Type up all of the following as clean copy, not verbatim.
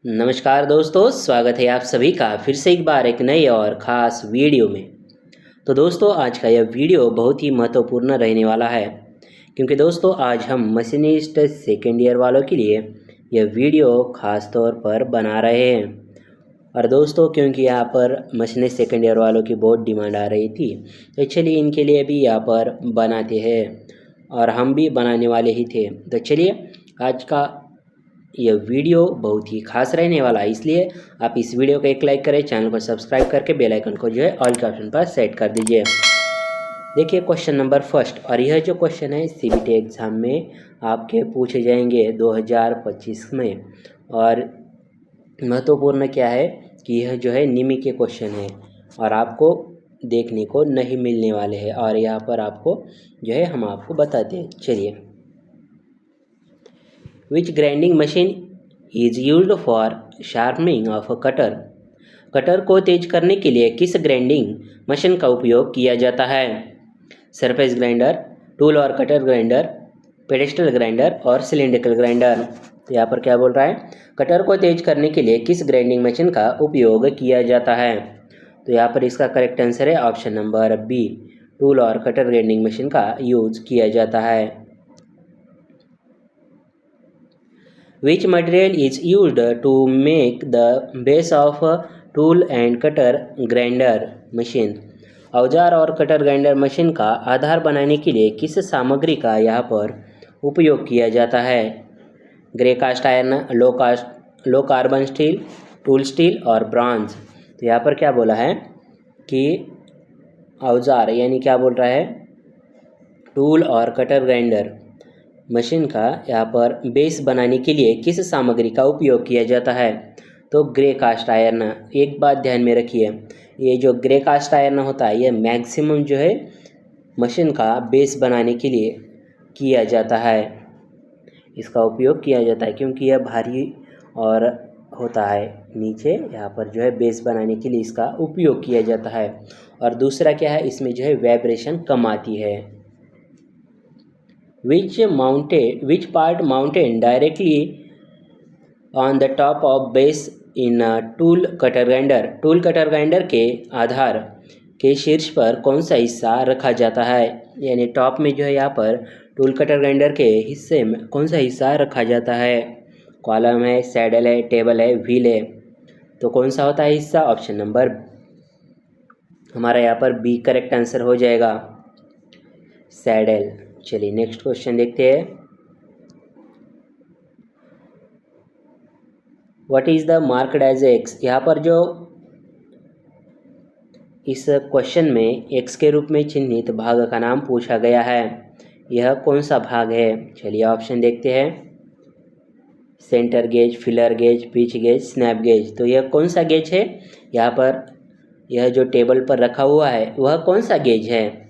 नमस्कार दोस्तों, स्वागत है आप सभी का फिर से एक बार एक नई और ख़ास वीडियो में। तो दोस्तों, आज का यह वीडियो बहुत ही महत्वपूर्ण रहने वाला है, क्योंकि दोस्तों आज हम मशीनिस्ट सेकेंड ईयर वालों के लिए यह वीडियो ख़ास तौर पर बना रहे हैं। और दोस्तों, क्योंकि यहाँ पर मशीनिस्ट सेकेंड ईयर वालों की बहुत डिमांड आ रही थी, तो चलिए इनके लिए भी यहाँ पर बनाते हैं, और हम भी बनाने वाले ही थे। तो चलिए, आज का यह वीडियो बहुत ही खास रहने वाला है, इसलिए आप इस वीडियो को एक लाइक करें, चैनल को सब्सक्राइब करके बेल आइकन को जो है ऑल के ऑप्शन पर सेट कर दीजिए। देखिए क्वेश्चन नंबर फर्स्ट, और यह जो क्वेश्चन है सीबीटी एग्ज़ाम में आपके पूछे जाएंगे 2025 में। और महत्वपूर्ण क्या है कि यह जो है निमी के क्वेश्चन है और आपको देखने को नहीं मिलने वाले हैं, और यहाँ पर आपको जो है हम आपको बताते हैं। चलिए, Which grinding machine is used for sharpening of a cutter? Cutter को तेज करने के लिए किस ग्राइंडिंग मशीन का उपयोग किया जाता है? सरफेस ग्राइंडर, टूल और कटर ग्राइंडर, पेडेस्टल ग्राइंडर और सिलेंड्रिकल ग्राइंडर। तो यहाँ पर क्या बोल रहा है, कटर को तेज करने के लिए किस ग्राइंडिंग मशीन का उपयोग किया जाता है? तो यहाँ पर इसका करेक्ट आंसर है ऑप्शन नंबर बी, टूल और कटर ग्राइंडिंग मशीन का यूज किया जाता है। Which material is used to make the base of a tool and cutter grinder machine? औजार और कटर ग्राइंडर मशीन का आधार बनाने के लिए किस सामग्री का यहाँ पर उपयोग किया जाता है? Grey cast iron, low carbon steel, tool steel और ब्रॉन्ज। तो यहाँ पर क्या बोला है कि औजार यानी क्या बोल रहा है, टूल और कटर ग्राइंडर मशीन का यहाँ पर बेस बनाने के लिए किस सामग्री का उपयोग किया जाता है? तो ग्रे कास्ट आयरन। एक बात ध्यान में रखिए, ये जो ग्रे कास्ट आयरन होता है ये मैक्सिमम जो है मशीन का बेस बनाने के लिए किया जाता है, इसका उपयोग किया जाता है, क्योंकि यह भारी और होता है नीचे, यहाँ पर जो है बेस बनाने के लिए इसका उपयोग किया जाता है। और दूसरा क्या है, इसमें जो है वाइब्रेशन कम आती है। Which part mounted directly on the top of base in a tool cutter grinder? Tool cutter grinder के आधार के शीर्ष पर कौन सा हिस्सा रखा जाता है? यानी टॉप में जो है यहाँ पर टूल कटर ग्राइंडर के हिस्से में कौन सा हिस्सा रखा जाता है? कॉलम है, सैडल है, टेबल है, व्हील है। तो कौन सा होता है हिस्सा? ऑप्शन नंबर हमारा यहाँ पर बी करेक्ट आंसर हो जाएगा, सैडल। चलिए नेक्स्ट क्वेश्चन देखते हैं। What is the marked as X? यहाँ पर जो इस क्वेश्चन में एक्स के रूप में चिन्हित भाग का नाम पूछा गया है, यह कौन सा भाग है? चलिए ऑप्शन देखते हैं। Centre gauge, filler gauge, pitch gauge, snap gauge. तो यह कौन सा गेज है? यहाँ पर यह जो टेबल पर रखा हुआ है वह कौन सा गेज है?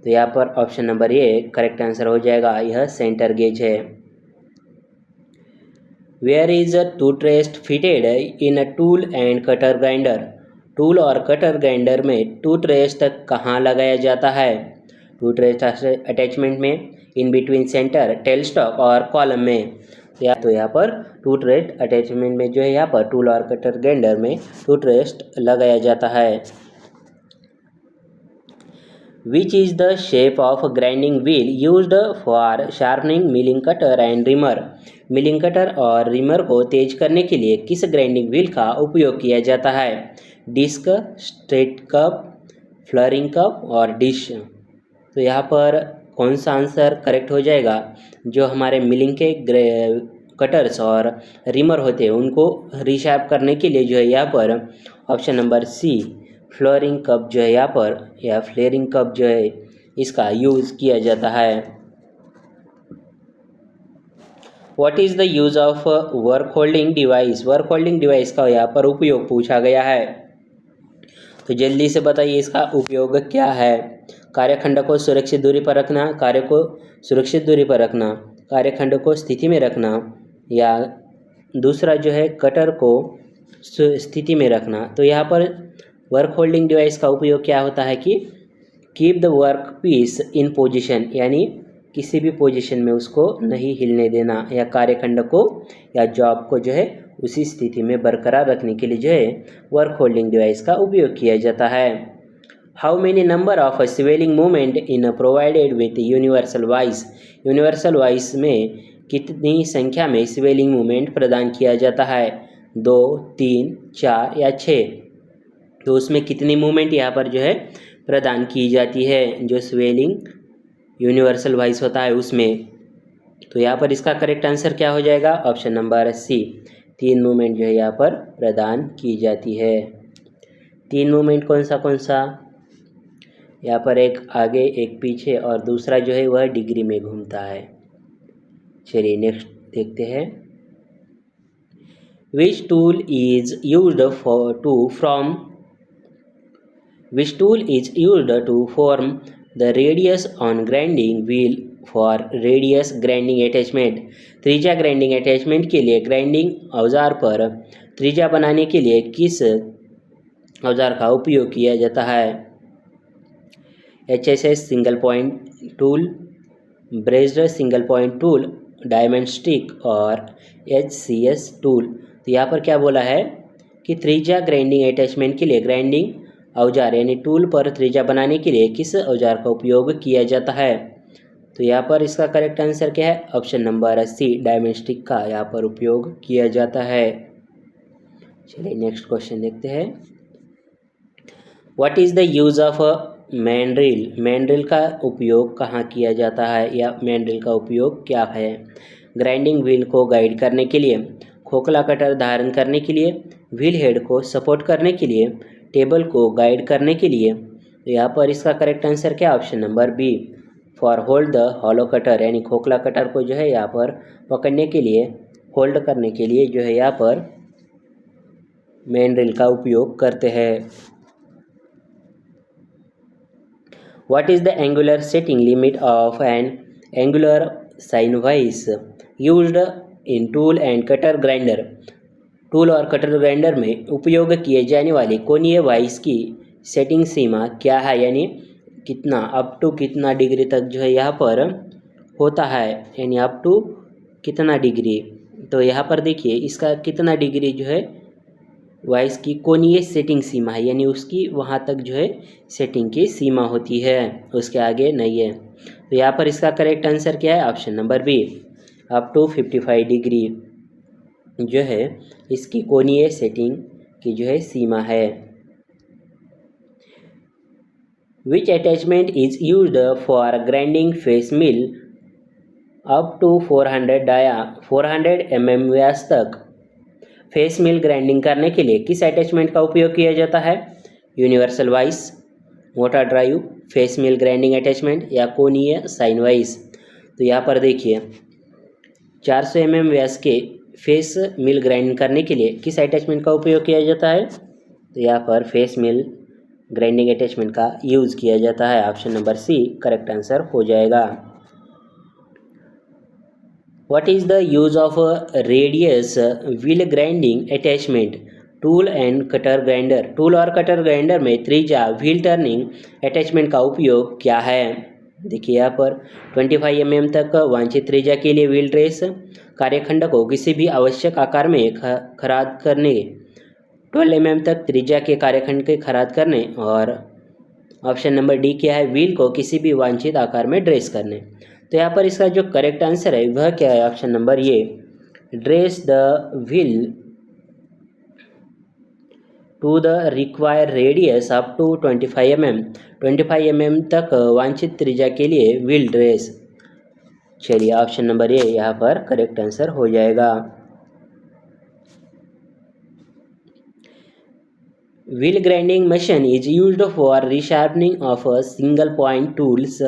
तो यहाँ पर option number A correct answer हो जाएगा, यह सेंटर गेज है। Where is a tooth rest fitted in a tool and cutter grinder? Tool और कटर ग्राइंडर में टूथ रेस्ट कहाँ लगाया जाता है? टूथ रेस्ट अटैचमेंट में, in between centre, tail stock और कॉलम में। तो यहाँ पर टूथ रेस्ट अटैचमेंट में जो है यहाँ पर टूल और कटर ग्राइंडर में टूथ रेस्ट लगाया जाता है। Which is the shape of grinding wheel used for sharpening milling cutter and rimmer? Milling cutter और रिमर को तेज करने के लिए किस ग्राइंडिंग व्हील का उपयोग किया जाता है? Disc, straight cup, flaring cup और डिश। तो यहाँ पर कौन सा आंसर करेक्ट हो जाएगा? जो हमारे मिलिंग के कटर्स और रिमर होते हैं उनको रिशैप करने के लिए जो है यहाँ पर option number C, flaring cup जो है यहाँ पर, या फ्लेयरिंग कप जो है इसका यूज़ किया जाता है। What is the use of work holding device? Work holding device का यहाँ पर उपयोग पूछा गया है, तो जल्दी से बताइए इसका उपयोग क्या है? कार्यखंड को सुरक्षित दूरी पर रखना, कार्य को सुरक्षित दूरी पर रखना, कार्यखंड को स्थिति में रखना, या दूसरा जो है कटर को स्थिति में रखना। तो यहाँ पर वर्क होल्डिंग डिवाइस का उपयोग क्या होता है कि keep the work piece in position, यानी किसी भी पोजीशन में उसको नहीं हिलने देना, या कार्यखंड को या जॉब को जो है उसी स्थिति में बरकरार रखने के लिए जो है वर्क होल्डिंग डिवाइस का उपयोग किया जाता है। How many number of swelling movement in provided with universal voice, universal voice में कितनी संख्या में स्वेलिंग मूवमेंट प्रदान किया जाता है, 2, 3, 4 या 6। तो उसमें कितनी मूवमेंट यहाँ पर जो है प्रदान की जाती है, जो स्वेलिंग यूनिवर्सल वॉइस होता है उसमें। तो यहाँ पर इसका करेक्ट आंसर क्या हो जाएगा, ऑप्शन नंबर सी, 3 मूवमेंट जो है यहाँ पर प्रदान की जाती है। 3 मूवमेंट कौन सा, यहाँ पर एक आगे एक पीछे और दूसरा जो है वह डिग्री में घूमता है। चलिए नेक्स्ट देखते हैं। Which tool is used to form the radius on grinding wheel for radius grinding attachment. त्रिज्या ग्राइंडिंग अटैचमेंट के लिए ग्राइंडिंग औजार पर त्रिज्या बनाने के लिए किस औजार का उपयोग किया जाता है, HSS single point tool, braced single point tool, diamond stick और HCS टूल। तो यहाँ पर क्या बोला है कि त्रिज्या ग्राइंडिंग अटैचमेंट के लिए ग्राइंडिंग औजार यानी टूल पर त्रिज्या बनाने के लिए किस औजार का उपयोग किया जाता है। तो यहाँ पर इसका करेक्ट आंसर क्या है, option number C, diamond stick का यहाँ पर उपयोग किया जाता है। चलिए नेक्स्ट क्वेश्चन देखते हैं। What is the use of mandrill, mandrill का उपयोग कहाँ किया जाता है या मैंड्रिल का उपयोग क्या है, ग्राइंडिंग व्हील को गाइड करने के लिए, खोखला कटर धारण करने के लिए, व्हील हेड को सपोर्ट करने के लिए, टेबल को गाइड करने के लिए। तो यहाँ पर इसका करेक्ट आंसर क्या, option number B, for hold the hollow cutter, यानी खोखला कटर को जो है यहाँ पर पकड़ने के लिए, होल्ड करने के लिए जो है यहाँ पर मैंड्रिल का उपयोग करते हैं। What is the angular setting limit of an angular sine vise used in tool and cutter grinder? Tool और कटर ग्राइंडर में उपयोग किए जाने वाले कोणीय वाइस की सेटिंग सीमा क्या है, यानी कितना, अप टू कितना डिग्री तक जो है यहाँ पर होता है, यानी अप टू कितना डिग्री। तो यहाँ पर देखिए इसका कितना डिग्री जो है वाइस की कोणीय सेटिंग सीमा है, यानी उसकी वहाँ तक जो है सेटिंग की सीमा होती है, उसके आगे नहीं है। तो यहाँ पर इसका करेक्ट आंसर क्या है, option number B, up to 55 degree जो है इसकी कोणीय सेटिंग की जो है सीमा है। Which attachment is used for grinding face mill up to 400 mm व्यास तक। फेस मिल ग्राइंडिंग करने के लिए किस अटैचमेंट का उपयोग किया जाता है, universal vice, motor drive, face mill grinding attachment या कोणीय साइन वाइस। तो यहाँ पर देखिए 400 mm व्यास के फेस मिल ग्राइंड करने के लिए किस अटैचमेंट का उपयोग किया जाता है, तो यहाँ पर फेस मिल ग्राइंडिंग अटैचमेंट का यूज़ किया जाता है, option number C correct answer हो जाएगा। What is the use of a radius wheel grinding attachment tool and cutter grinder? Tool और कटर ग्राइंडर में त्रिज्या व्हील टर्निंग अटैचमेंट का उपयोग क्या है। देखिए यहाँ पर 25 mm तक वांछित त्रिज्या के लिए व्हील ट्रेस कार्यखंड को किसी भी आवश्यक आकार में खराद करने, 12 mm तक त्रिज्या के कार्यखंड के खराद करने, और ऑप्शन नंबर डी क्या है, व्हील को किसी भी वांछित आकार में ड्रेस करने। तो यहाँ पर इसका जो करेक्ट आंसर है वह क्या है, ऑप्शन नंबर ये, dress the wheel to the require radius up to 25 mm, 25 mm तक वांछित त्रिज्या के लिए व्हील ड्रेस। चलिए ऑप्शन नंबर ए यहाँ पर करेक्ट आंसर हो जाएगा। Wheel grinding machine is used for resharpening of single point tools,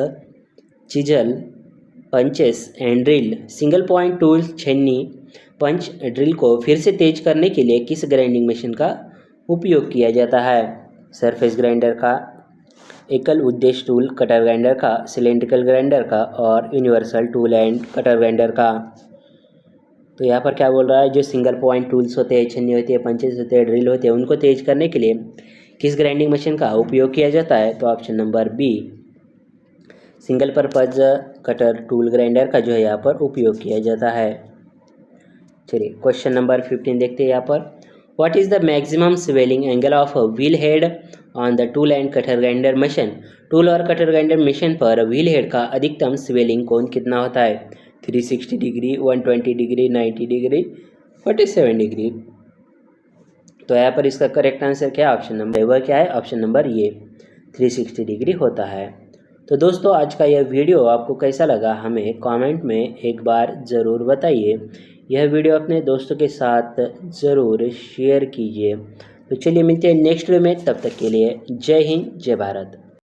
chisel, punches and drill. Single point tool, छन्नी, पंच, ड्रिल को फिर से तेज करने के लिए किस ग्राइंडिंग मशीन का उपयोग किया जाता है, सरफेस ग्राइंडर का, एकल उद्देश्य टूल कटर ग्राइंडर का, सिलेंड्रिकल ग्राइंडर का, और universal tool and cutter grinder का। तो यहाँ पर क्या बोल रहा है, जो सिंगल पॉइंट टूल्स होते हैं, छन्नी होती है, पंचेस होते हैं, ड्रिल होते हैं, उनको तेज करने के लिए किस ग्राइंडिंग मशीन का उपयोग किया जाता है, तो option number B, single purpose cutter tool grinder का जो है यहाँ पर उपयोग किया जाता है। चलिए क्वेश्चन नंबर 15 देखते हैं यहाँ पर। What is the maximum swelling angle of wheel head on the tool and cutter grinder machine. Tool और कटर ग्राइंडर मशीन पर व्हील हेड का अधिकतम स्वेलिंग कोण कितना होता है? 360 डिग्री, 120 डिग्री, 90 डिग्री, 47 डिग्री। तो यहाँ पर इसका करेक्ट आंसर क्या है? ऑप्शन नंबर वह क्या है? ऑप्शन नंबर ये 360 डिग्री होता है। तो दोस्तों आज का यह वीडियो आपको कैसा लगा हमें कमेंट में एक बार ज़रूर बताइए। यह वीडियो अपने दोस्तों के साथ ज़रूर शेयर कीजिए। तो चलिए मिलते हैं नेक्स्ट वीडियो में, तब तक के लिए जय हिंद जय भारत।